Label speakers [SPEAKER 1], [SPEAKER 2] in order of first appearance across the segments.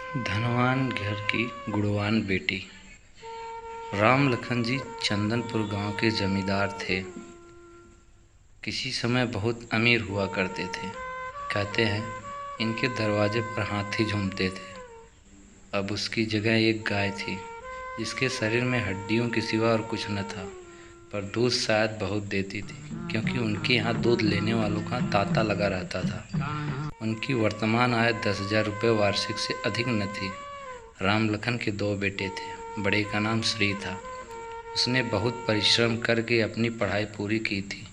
[SPEAKER 1] धनवान घर की गुणवान बेटी। राम लखन जी चंदनपुर गांव के जमींदार थे। किसी समय बहुत अमीर हुआ करते थे। कहते हैं इनके दरवाजे पर हाथी झूमते थे। अब उसकी जगह एक गाय थी जिसके शरीर में हड्डियों के सिवा और कुछ न था, पर दूध शायद बहुत देती थी, क्योंकि उनके यहाँ दूध लेने वालों का तांता लगा रहता था। उनकी वर्तमान आय 10,000 रुपये वार्षिक से अधिक न थी। राम लखन के 2 बेटे थे। बड़े का नाम श्री था। उसने बहुत परिश्रम करके अपनी पढ़ाई पूरी की थी।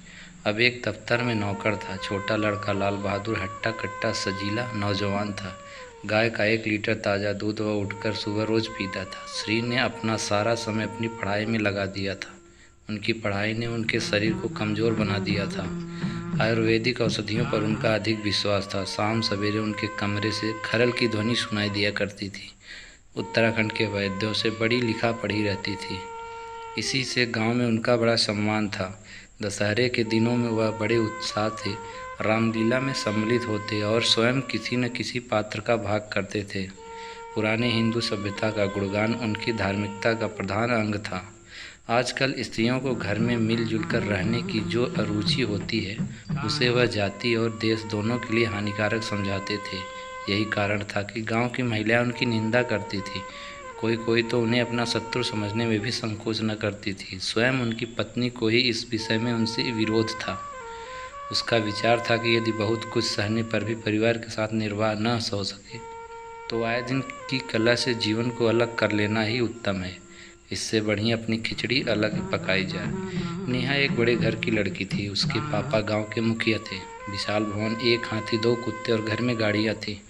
[SPEAKER 1] अब एक दफ्तर में नौकर था। छोटा लड़का लाल बहादुर हट्टा कट्टा सजीला नौजवान था। गाय का 1 लीटर ताज़ा दूध वह उठकर सुबह रोज पीता था। श्री ने अपना सारा समय अपनी पढ़ाई में लगा दिया था। उनकी पढ़ाई ने उनके शरीर को कमज़ोर बना दिया था। आयुर्वेदिक औषधियों पर उनका अधिक विश्वास था। शाम सवेरे उनके कमरे से खरल की ध्वनि सुनाई दिया करती थी। उत्तराखंड के वैद्यों से बड़ी लिखा पढ़ी रहती थी। इसी से गांव में उनका बड़ा सम्मान था। दशहरे के दिनों में वह बड़े उत्साह से रामलीला में सम्मिलित होते और स्वयं किसी न किसी पात्र का भाग करते थे। पुराने हिंदू सभ्यता का गुणगान उनकी धार्मिकता का प्रधान अंग था। आजकल स्त्रियों को घर में मिलजुल कर रहने की जो अरुचि होती है, उसे वह जाति और देश दोनों के लिए हानिकारक समझाते थे। यही कारण था कि गांव की महिलाएं उनकी निंदा करती थी। कोई कोई तो उन्हें अपना शत्रु समझने में भी संकोच न करती थी। स्वयं उनकी पत्नी को ही इस विषय में उनसे विरोध था। उसका विचार था कि यदि बहुत कुछ सहने पर भी परिवार के साथ निर्वाह न हो सके, तो आए दिन की कला से जीवन को अलग कर लेना ही उत्तम है। इससे बढ़िया अपनी खिचड़ी अलग ही पकाई जाए। नेहा एक बड़े घर की लड़की थी। उसके पापा गांव के मुखिया थे। विशाल भवन, 1 हाथी, 2 कुत्ते और घर में गाड़ियां थी।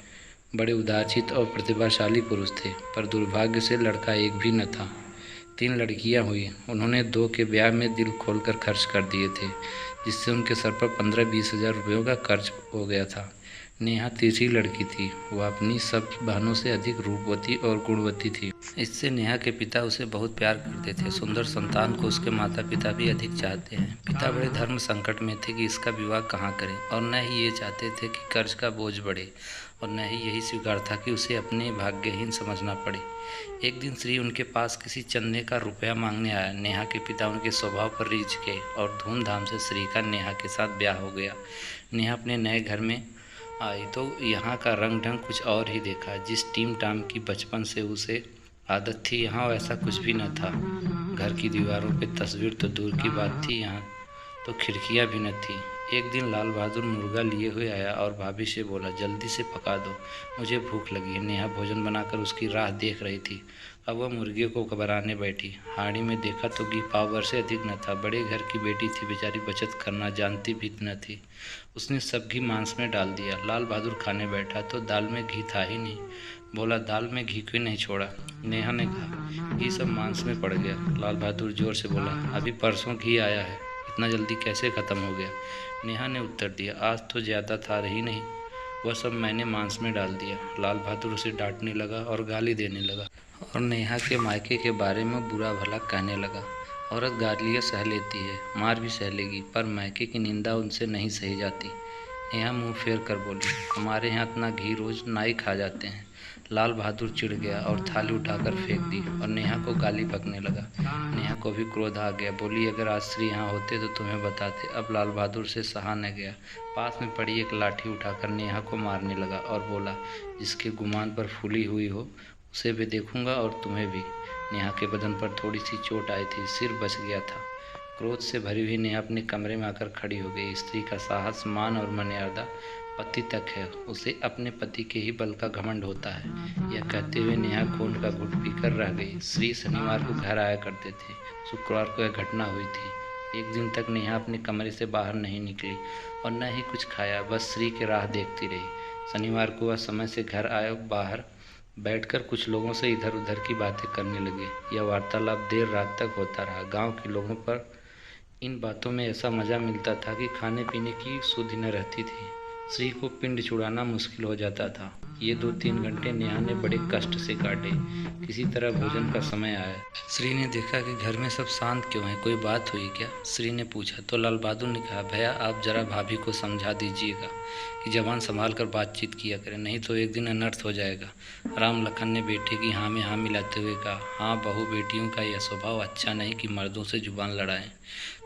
[SPEAKER 1] बड़े उदारचित और प्रतिभाशाली पुरुष थे, पर दुर्भाग्य से लड़का एक भी न था। 3 लड़कियां हुई। उन्होंने 2 के ब्याह में दिल खोलकर खर्च कर दिए थे, जिससे उनके सर पर 15-20 हज़ार रुपयों का कर्ज हो गया था। नेहा तीसरी लड़की थी। वह अपनी सब बहनों से अधिक रूपवती और गुणवती थी। इससे नेहा के पिता उसे बहुत प्यार करते थे। सुंदर संतान को उसके माता पिता भी अधिक चाहते हैं। पिता बड़े धर्म संकट में थे कि इसका विवाह कहाँ करें, और न ही ये चाहते थे कि कर्ज का बोझ बढ़े, और न ही यही स्वीकार था कि उसे अपने भाग्यहीन समझना पड़े। एक दिन श्री उनके पास किसी चंदे का रुपया मांगने आया। नेहा के पिता उनके स्वभाव पर रीझ गए और धूमधाम से श्री का नेहा के साथ ब्याह हो गया। नेहा अपने नए घर में आई तो यहाँ का रंग ढंग कुछ और ही देखा। जिस टीम टाम की बचपन से उसे आदत थी, यहाँ वैसा कुछ भी न था। घर की दीवारों पे तस्वीर तो दूर की बात थी, यहाँ तो खिड़कियाँ भी न थी। एक दिन लाल बहादुर मुर्गा लिए हुए आया और भाभी से बोला, जल्दी से पका दो, मुझे भूख लगी है। नेहा भोजन बनाकर उसकी राह देख रही थी। अब वह मुर्गे को बनाने बैठी। हांडी में देखा तो घी पाव भर से अधिक न था। बड़े घर की बेटी थी, बेचारी बचत करना जानती भी न थी। उसने सब घी मांस में डाल दिया। लाल बहादुर खाने बैठा तो दाल में घी था ही नहीं। बोला, दाल में घी क्यों नहीं छोड़ा? नेहा ने कहा, घी सब मांस में पड़ गया। लाल बहादुर जोर से बोला, अभी परसों घी आया है, इतना जल्दी कैसे ख़त्म हो गया? नेहा ने उत्तर दिया, आज तो ज़्यादा था ही नहीं, वह सब मैंने मांस में डाल दिया। लाल बहादुर उसे डांटने लगा और गाली देने लगा, और नेहा के मायके के बारे में बुरा भला कहने लगा। औरत गालियाँ सह लेती है, मार भी सह लेगी, पर मायके की निंदा उनसे नहीं सही जाती। नेहा मुंह फेर कर बोली, हमारे यहाँ इतना घी रोज नाई खा जाते हैं। लाल बहादुर चिढ़ गया और थाली उठाकर फेंक दी और नेहा को गाली बकने लगा। नेहा को भी क्रोध आ गया। बोली, अगर आज श्री यहाँ होते तो तुम्हें बताते। अब लाल बहादुर से सहा न गया। पास में पड़ी एक लाठी उठाकर नेहा को मारने लगा और बोला, जिसके गुमान पर फूली हुई हो उसे भी देखूंगा और तुम्हें भी। नेहा के बदन पर थोड़ी सी चोट आई थी, सिर बच गया था। क्रोध से भरी हुई नेहा अपने कमरे में आकर खड़ी हो गई। स्त्री का साहस, मान और मर्यादा पति तक है, उसे अपने पति के ही बल का घमंड होता है। यह कहते हुए नेहा खून का घुट पीकर रह गई। श्री शनिवार को घर आया करते थे। शुक्रवार को यह घटना हुई थी। एक दिन तक नेहा अपने कमरे से बाहर नहीं निकली और न ही कुछ खाया, बस श्री की राह देखती रही। शनिवार को वह समय से घर आया। बाहर बैठकर कुछ लोगों से इधर उधर की बातें करने लगे। यह वार्तालाप देर रात तक होता रहा। गांव के लोगों पर इन बातों में ऐसा मज़ा मिलता था कि खाने पीने की सुधि न रहती थी। श्री को पिंड छुड़ाना मुश्किल हो जाता था। ये 2-3 घंटे नेहा ने बड़े कष्ट से काटे। किसी तरह भोजन का समय आया। श्री ने देखा कि घर में सब शांत क्यों है, कोई बात हुई क्या? श्री ने पूछा तो लाल बहादुर ने कहा, भैया आप जरा भाभी को समझा दीजिएगा कि जबान संभाल कर बातचीत किया करें, नहीं तो एक दिन अनर्थ हो जाएगा। राम लखन ने बेटे की हाँ में हाँ मिलाते हुए कहा, हाँ बहू बेटियों का यह स्वभाव अच्छा नहीं कि मर्दों से जुबान लड़ाएं।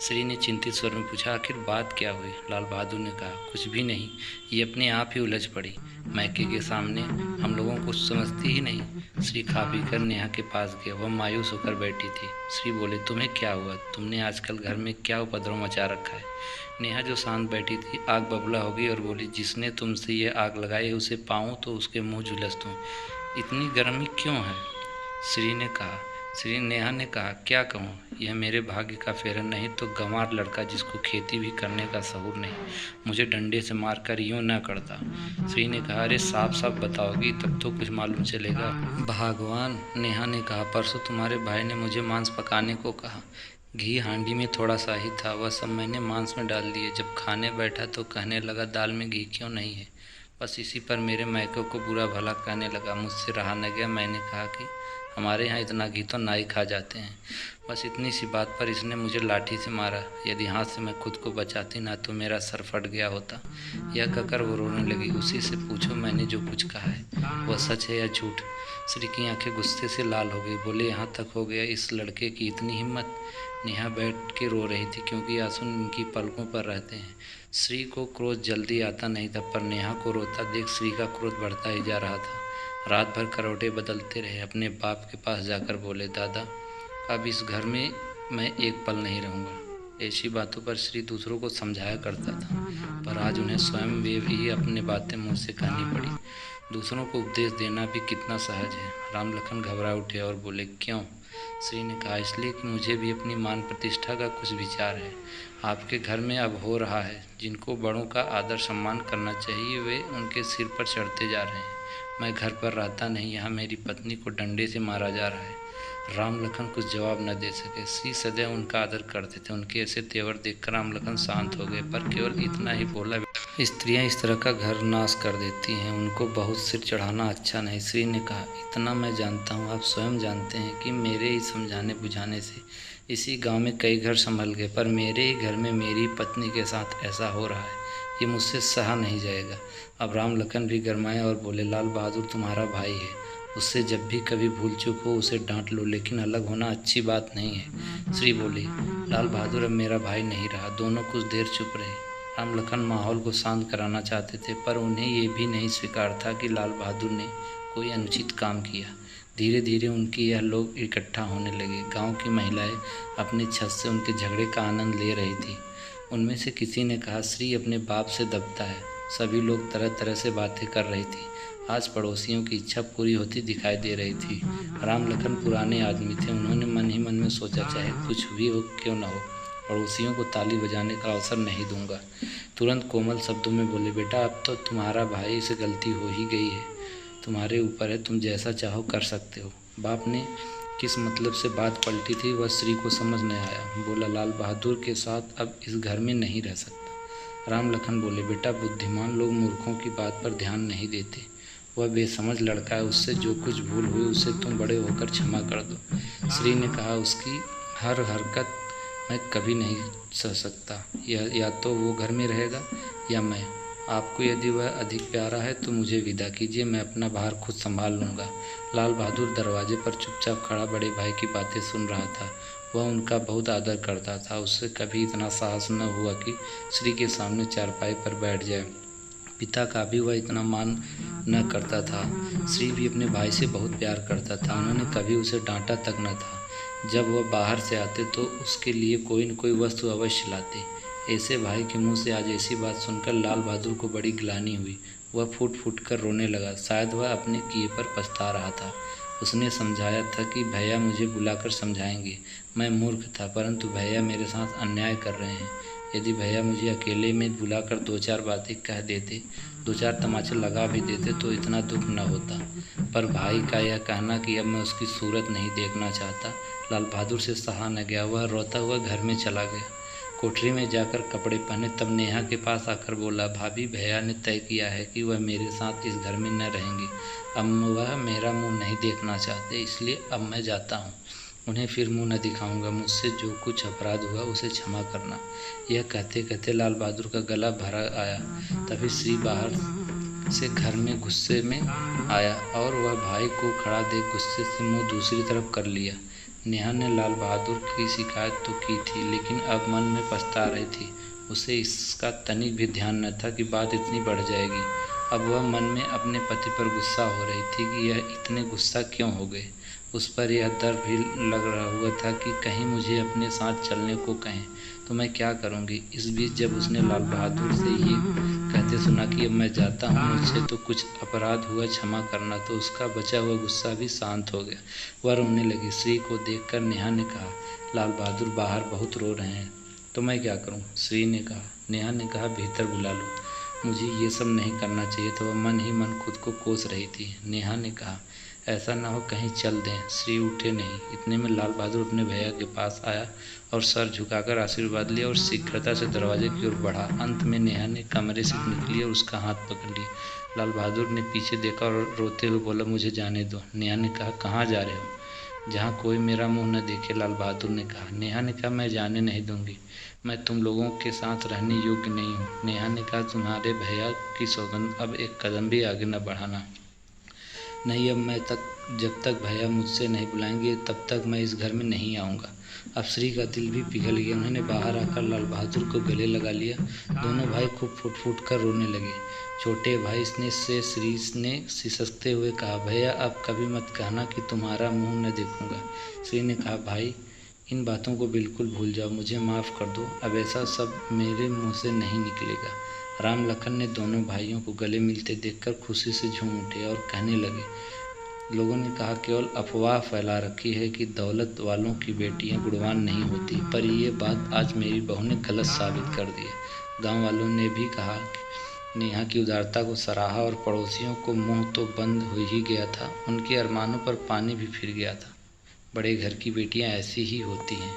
[SPEAKER 1] श्री ने चिंतित स्वर में पूछा, आखिर बात क्या हुई? लाल बहादुर ने कहा, कुछ भी नहीं, ये अपने आप ही उलझ पड़ी। मैके के सामने हम लोगों को समझती ही नहीं। श्री खा पी कर नेहा के पास गया। वह मायूस होकर बैठी थी। श्री बोले, तुम्हें क्या हुआ? तुमने आजकल घर में क्या उपद्रव मचा रखा है? नेहा जो शांत बैठी थी आग बबूला हो गई और बोली, जिसने तुमसे ये आग लगाई उसे पाऊँ तो उसके मुँह झुलस दूँ। इतनी गर्मी क्यों है? श्री नेहा ने कहा, क्या कहूँ, यह मेरे भाग्य का फेरन, नहीं तो गंवार लड़का जिसको खेती भी करने का सहूर नहीं, मुझे डंडे से मारकर यूँ न करता। श्री ने कहा, अरे साफ साफ बताओगी तब तो कुछ मालूम चलेगा। भगवान, नेहा ने कहा, परसों तुम्हारे भाई ने मुझे मांस पकाने को कहा। घी हांडी में थोड़ा सा ही था, वह सब मैंने मांस में डाल दिए। जब खाने बैठा तो कहने लगा, दाल में घी क्यों नहीं है? बस इसी पर मेरे मैके को बुरा भला कहने लगा। मुझसे रहा न गया, मैंने कहा कि हमारे यहाँ इतना घी तो नाई खा जाते हैं। बस इतनी सी बात पर इसने मुझे लाठी से मारा। यदि हाथ से मैं खुद को बचाती ना तो मेरा सर फट गया होता। यह कहकर वो रोने लगी। उसी से पूछो मैंने जो कुछ कहा है वह सच है या झूठ? श्री की आंखें गुस्से से लाल हो गई। बोले, यहाँ तक हो गया इस लड़के की इतनी हिम्मत? नेहा बैठ के रो रही थी क्योंकि आंसू इनकी पलकों पर रहते हैं। श्री को क्रोध जल्दी आता नहीं था, पर नेहा को रोता देख श्री का क्रोध बढ़ता ही जा रहा था। रात भर करवटे बदलते रहे। अपने बाप के पास जाकर बोले, दादा अब इस घर में मैं एक पल नहीं रहूँगा। ऐसी बातों पर श्री दूसरों को समझाया करता था, पर आज उन्हें स्वयं वे भी अपनी बातें मुँह से कहनी पड़ी। दूसरों को उपदेश देना भी कितना सहज है। राम लखन घबरा उठे और बोले, क्यों? श्री ने कहा, इसलिए कि मुझे भी अपनी मान प्रतिष्ठा का कुछ विचार है। आपके घर में अब हो रहा है, जिनको बड़ों का आदर सम्मान करना चाहिए वे उनके सिर पर चढ़ते जा रहे हैं। मैं घर पर रहता नहीं, यहाँ मेरी पत्नी को डंडे से मारा जा रहा है। राम लखन कुछ जवाब न दे सके। श्री सदैव उनका आदर करते थे। उनके ऐसे तेवर देखकर राम लखन शांत हो गए, पर केवल इतना ही बोला, स्त्रियां इस तरह का घर नाश कर देती हैं, उनको बहुत सिर चढ़ाना अच्छा नहीं। श्री ने कहा, इतना मैं जानता हूँ, आप स्वयं जानते हैं कि मेरे ही समझाने बुझाने से इसी गांव में कई घर संभल गए, पर मेरे ही घर में मेरी पत्नी के साथ ऐसा हो रहा है, ये मुझसे सहा नहीं जाएगा। अब राम लखन भी गरमाए और बोले, लाल बहादुर तुम्हारा भाई है, उससे जब भी कभी भूल चूक हो उसे डांट लो, लेकिन अलग होना अच्छी बात नहीं है। श्री बोली, लाल बहादुर अब मेरा भाई नहीं रहा। दोनों कुछ देर चुप रहे। राम लखन माहौल को शांत कराना चाहते थे, पर उन्हें ये भी नहीं स्वीकार था कि लाल बहादुर ने कोई अनुचित काम किया। धीरे धीरे उनकी यह लोग इकट्ठा होने लगे। गांव की महिलाएं अपनी छत से उनके झगड़े का आनंद ले रही थी। उनमें से किसी ने कहा, श्री अपने बाप से दबता है। सभी लोग तरह तरह से बातें कर रही थी। आज पड़ोसियों की इच्छा पूरी होती दिखाई दे रही थी। राम लखन पुराने आदमी थे। उन्होंने मन ही मन में सोचा, चाहे कुछ भी हो क्यों न हो, पड़ोसियों को ताली बजाने का अवसर नहीं दूंगा। तुरंत कोमल शब्दों में बोले, बेटा अब तो तुम्हारा भाई से गलती हो ही गई है, तुम्हारे ऊपर है, तुम जैसा चाहो कर सकते हो। बाप ने किस मतलब से बात पलटी थी वह श्री को समझ नहीं आया। बोला, लाल बहादुर के साथ अब इस घर में नहीं रह सकता। राम लखन बोले, बेटा बुद्धिमान लोग मूर्खों की बात पर ध्यान नहीं देते। वह बेसमझ लड़का है, उससे जो कुछ भूल हुई उसे तुम बड़े होकर क्षमा कर दो। श्री ने कहा, उसकी हर हरकत मैं कभी नहीं सह सकता। या तो वो घर में रहेगा या मैं। आपको यदि वह अधिक प्यारा है तो मुझे विदा कीजिए, मैं अपना भार खुद संभाल लूँगा। लाल बहादुर दरवाजे पर चुपचाप खड़ा बड़े भाई की बातें सुन रहा था। वह उनका बहुत आदर करता था। उससे कभी इतना साहस न हुआ कि श्री के सामने चारपाई पर बैठ जाए। पिता का भी वह इतना मान न करता था। श्री भी अपने भाई से बहुत प्यार करता था। उन्होंने कभी उसे डांटा तक न था। जब वह बाहर से आते तो उसके लिए कोई न कोई वस्तु अवश्य लाते। ऐसे भाई के मुंह से आज ऐसी बात सुनकर लाल बहादुर को बड़ी ग्लानि हुई। वह फूट फूट कर रोने लगा। शायद वह अपने किए पर पछता रहा था। उसने समझाया था कि भैया मुझे बुलाकर समझाएंगे। मैं मूर्ख था, परंतु भैया मेरे साथ अन्याय कर रहे हैं। यदि भैया मुझे अकेले में बुलाकर दो चार बातें कह देते, दो चार तमाचे लगा भी देते तो इतना दुख न होता। पर भाई का यह कहना कि अब मैं उसकी सूरत नहीं देखना चाहता, लाल बहादुर से सहा न गया। वह रोता हुआ घर में चला गया। कोठरी में जाकर कपड़े पहने तब नेहा के पास आकर बोला, भाभी भैया ने तय किया है कि वह मेरे साथ इस घर में न रहेंगे। अब वह मेरा मुंह नहीं देखना चाहते, इसलिए अब मैं जाता हूँ। उन्हें फिर मुंह न दिखाऊंगा। मुझसे जो कुछ अपराध हुआ उसे क्षमा करना। यह कहते कहते लाल बहादुर का गला भरा आया। तभी श्री बाहर से घर में गुस्से में आया और वह भाई को खड़ा देख गुस्से से मुंह दूसरी तरफ कर लिया। नेहा ने लाल बहादुर की शिकायत तो की थी, लेकिन अब मन में पछता रही थी। उसे इसका तनिक भी ध्यान न था कि बात इतनी बढ़ जाएगी। अब वह मन में अपने पति पर गुस्सा हो रही थी कि यह इतने गुस्सा क्यों हो गए। उस पर यह डर भी लग रहा हुआ था कि कहीं मुझे अपने साथ चलने को कहें तो मैं क्या करूँगी। इस बीच जब उसने लाल बहादुर से ये कहते सुना कि अब मैं जाता हूँ, मुझसे तो कुछ अपराध हुआ, क्षमा करना, तो उसका बचा हुआ गुस्सा भी शांत हो गया। वह रोने लगी। श्री को देखकर नेहा ने कहा, लाल बहादुर बाहर बहुत रो रहे हैं, तो मैं क्या करूँ? श्री ने कहा। नेहा ने कहा, भीतर बुला लो। मुझे ये सब नहीं करना चाहिए था। वह मन ही मन खुद को कोस रही थी। नेहा ने कहा, ऐसा ना हो कहीं चल दें। श्री उठे नहीं। इतने में लाल बहादुर अपने भैया के पास आया और सर झुकाकर आशीर्वाद लिया और शीघ्रता से दरवाजे की ओर बढ़ा। अंत में नेहा ने कमरे से निकली और उसका हाथ पकड़ लिया। लाल बहादुर ने पीछे देखा और रोते हुए बोला, मुझे जाने दो। नेहा ने कहा, कहाँ जा रहे हो? जहाँ कोई मेरा मुंह न देखे, लाल बहादुर ने कहा। नेहा ने कहा, मैं जाने नहीं दूंगी। मैं तुम लोगों के साथ रहने योग्य नहीं हूँ। नेहा ने कहा, तुम्हारे भैया की सौगंध, अब एक कदम भी आगे न बढ़ाना। नहीं, जब तक भैया मुझसे नहीं बुलाएंगे तब तक मैं इस घर में नहीं आऊँगा। अब श्री का दिल भी पिघल गया। उन्होंने बाहर आकर लाल बहादुर को गले लगा लिया। दोनों भाई खूब फूट फूट कर रोने लगे। छोटे भाई से श्री ने सिसकते हुए कहा, भैया अब कभी मत कहना कि तुम्हारा मुंह न देखूंगा। श्री ने कहा, भाई इन बातों को बिल्कुल भूल जाओ, मुझे माफ़ कर दो। अब ऐसा सब मेरे मुँह से नहीं निकलेगा। राम लखन ने दोनों भाइयों को गले मिलते देखकर खुशी से झूम उठे और कहने लगे, लोगों ने कहा केवल अफवाह फैला रखी है कि दौलत वालों की बेटियां गुणवान नहीं होती, पर ये बात आज मेरी बहू ने गलत साबित कर दी है। गांव वालों ने भी कहा, नेहा की उदारता को सराहा और पड़ोसियों को मुंह तो बंद हो ही गया था, उनके अरमानों पर पानी भी फिर गया था। बड़े घर की बेटियां ऐसी ही होती हैं।